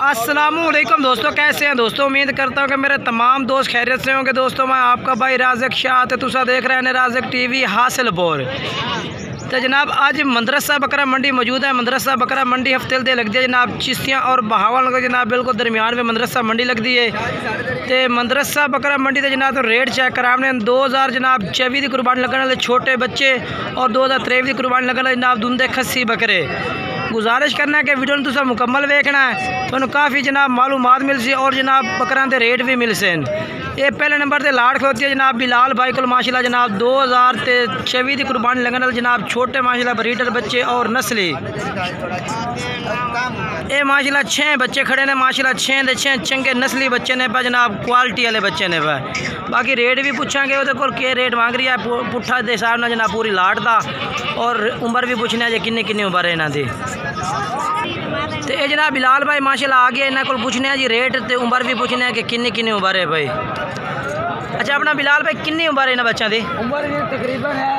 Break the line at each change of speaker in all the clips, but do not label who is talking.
अस्सलामुअलैकुम दोस्तों, कैसे हैं दोस्तों। उम्मीद करता हूँ कि मेरे तमाम दोस्त खैरियत से होंगे। दोस्तों मैं आपका भाई राज़िक शाह ते तुसा देख रहे हैं राज़िक टीवी हासिलपुर। तो जनाब आज मदरसा बकरा मंडी मौजूद है। मदरसा बकरा मंडी हफ्ते दे लगती है जनाब चिश्तियाँ और बहावल जनाब बिल्कुल दरमियान में मदरसा मंडी लगती है। तो मदरसा बकरा मंडी के जनाब तो रेट चेक करा हमने 2000 जनाब 24 की कुर्बानी लगने वाले छोटे बच्चे और 2023 की कुर्बानी लगने वाले जनाब दुंदे खस्सी बकरे। गुजारिश करना है कि वीडियो में तुसा मुकम्मल देखना है, तो काफ़ी जनाब मालूमात मिल सी और जनाब बकरां के रेट भी मिल से। ये पहले नंबर से लाड़ खलोती है जनाब बिलाल भाई को माशाल्लाह जनाब 2024 की कुर्बानी लगने वाले जनाब छोटे माशाल्लाह ब्रीडर बच्चे और नस्ली। ये माशाल्लाह 6 बच्चे खड़े ने, माशाल्लाह 6 दे 6 चंगे नस्ली बच्चे ने पर जनाब क्वालिटी वाले बच्चे ने पर। बाकी रेट भी पूछांगे वो को रेट मांग रही है पुट्ठा के हिसाब न जनाब पूरी लाट का, और उम्र भी पूछने जे किन्नी किन्नी उम्र है इन्हों की। तो ये जनाब बिलाल भाई माशाल्लाह आ गया, इन्होंने को पूछने जी रेट तो उम्र भी पूछने कि किन्नी किन्नी उम्र है भाई। अच्छा अपना बिलाल भाई किन्नी उम्र है इन्होंने बच्चों की?
उम्र ये तकरीबन है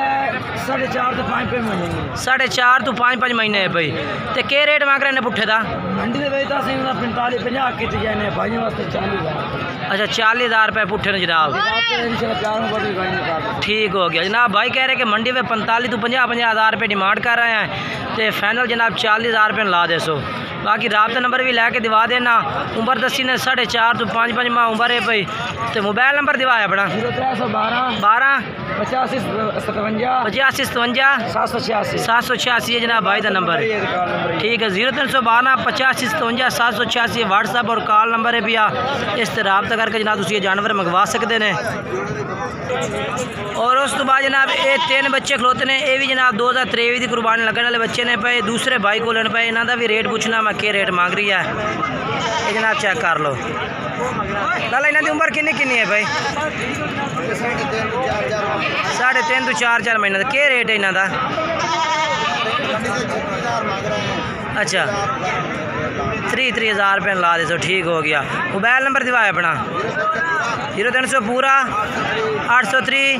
4.5 to 5 महीने।
4.5 to 5 महीने है भाई। तो क्या रेट मांग रहे हैं पुट्ठे का?
मंडी के वेच 45-50 की जाने भाई वास्ते 40,000।
अच्छा 40,000 रुपये पुट्ठे ने जनाब। ठीक हो गया जनाब। भाई कह रहे कि मंडी में 45 to 50,000 रुपये डिमांड कर रहे हैं, तो फाइनल जनाब 40,000 रुपये ला दे सो। बाकी राबता नंबर भी लैके दिवा देना। उम्र दसी ने 4.5 to 5 माह उम्र है भाई। तो मोबाइल नंबर दिवाया अपना 0312
85
57 786 है जनाब भाई का नंबर। ठीक है 0312 85 57 786 व्हाट्सएप और कॉल नंबर है भैया। इस तरह रब्ता करके जनाब तुम ये जानवर मंगवा सकते हैं। और उस तो बाद जनाब ये 3 बच्चे खलोते हैं, ये भी जनाब 2023 की कुर्बानी लगने वाले बच्चे ने पे। दूसरे भाई को लेने पे इन्हों का भी रेट पूछना मैं क्या रेट मांग रही है ये जनाब चेक कर लो। लाला इन्हों की उम्र किन्नी किन्नी है भाई? 3.5 to 4 महीने का। क्या रेट है इन्हों का? अच्छा 3,000 रुपये ला दे सो। ठीक हो गया। मोबाइल नंबर दिवाया अपना 0300 पूरा 803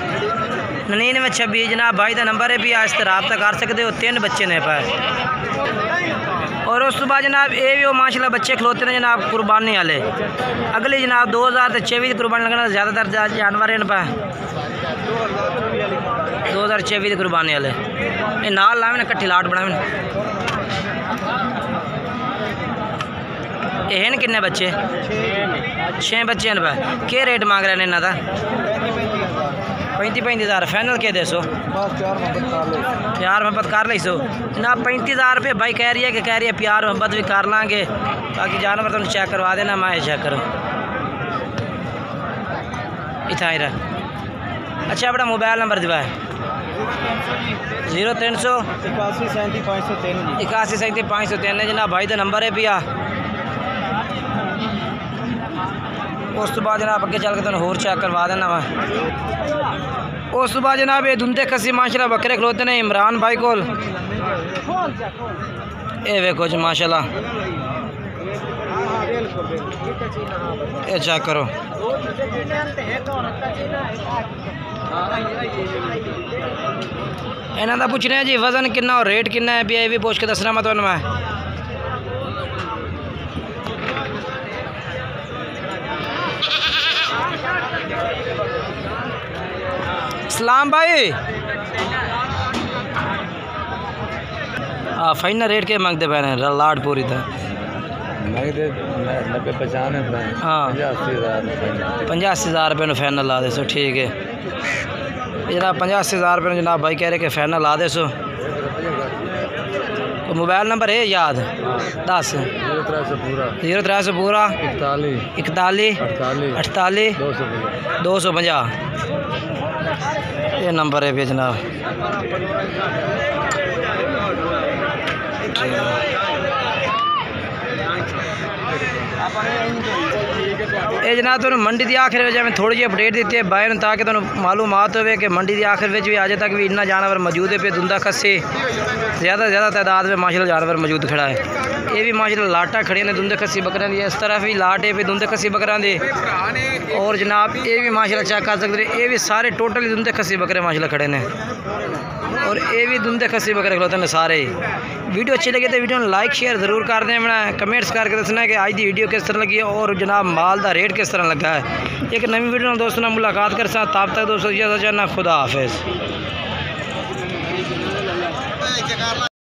9926 जनाब भाई का नंबर है भी। इस तरह रब्ता कर सकते हो। 3 बच्चे ने पे। और उस तो बाद जनाब ये भी वो माशाल्लाह बच्चे खलोते हैं जनाब कुर्बानी वाले। अगली जनाब 2024 की कुर्बानी लगना ज़्यादातर जानवर हैं पे 2024 की कुर्बानी वाले। ये नाल लावे ना कट्ठी लाट बनावे। ये हैं किन्ने बच्चे? 6 बच्चे हैं पे। क्या रेट मांग रहे हैं इन्हों का? 35,000 फाइनल के दे सो। प्यार मोहब्बत कर ली सो जनाब। 35,000 रुपये भाई कह रही है कि कह रही है प्यार मोहब्बत भी कर लाँगे। बाकी जानवर तुम चेक करवा देना, मैं चेक करो इतना ही रहा। अच्छा अपना मोबाइल नंबर दिवाए 0300 81 37 503 जनाब भाई का नंबर है भैया। उस तो बाद जनाब अगे चल के तुम होर चेक करवा देना वा। उस तो बाद जनाब ये दुंदे खसी माशाल्लाह बकरे खलोते हैं इमरान भाई को। ये वेखो जी माशाल्लाह, ये चेक करो। इन्हों का पूछने जी वजन कितना और रेट कितना है भी, ये भी पूछ के दसना मैं तुहानू। मैं सलाम भाई। हाँ फाइनल रेट के मांगते पे लाट पूरी था?
90-95
हाँ 85,000 रुपये फाइनल ला दे सो। ठीक है जनाब 85,000 रुपये जनाब भाई कह रहे कि फाइनल ला दे सो। तो मोबाइल नंबर है याद 10 0300 पूरा 41 48 250 ये नंबर है भी जनाब। ये जनाब तुम मंडी की आखिर में थोड़ी जी अपडेट दी है बाहर ताकि तुम मालूमात हो कि मंडी की आखिर में भी अजे तक भी इन्ना जानवर मौजूद है पे। दुंदा खस्से ज़्यादा तादाद में माशाल्लाह जानवर मौजूद खड़ा है। ये भी माशाल्लाह लाटा खड़े ने दुंदे खस्सी बकरियां दी। इस तरफ भी लाट है पे दुंदे खस्सी बकरियां दी। और जनाब ये भी माशाल्लाह चेक कर सकते हैं, ये भी सारे टोटल दुंदे खस्सी बकरे माशाल्लाह खड़े ने। और ये भी धुंधे खसी बकरे खलोते हैं सारे। वीडियो अच्छी लगी तो वीडियो में लाइक शेयर ज़रूर कर दें, मैं कमेंट्स करके दसना कि आज की वीडियो किस तरह लगी है और जनाब माल का रेट किस तरह लगा है। एक नवी वीडियो में दोस्तों ने मुलाकात कर साथ, तब तक दोस्तों इजाज़त चाहना, खुदा हाफिज़।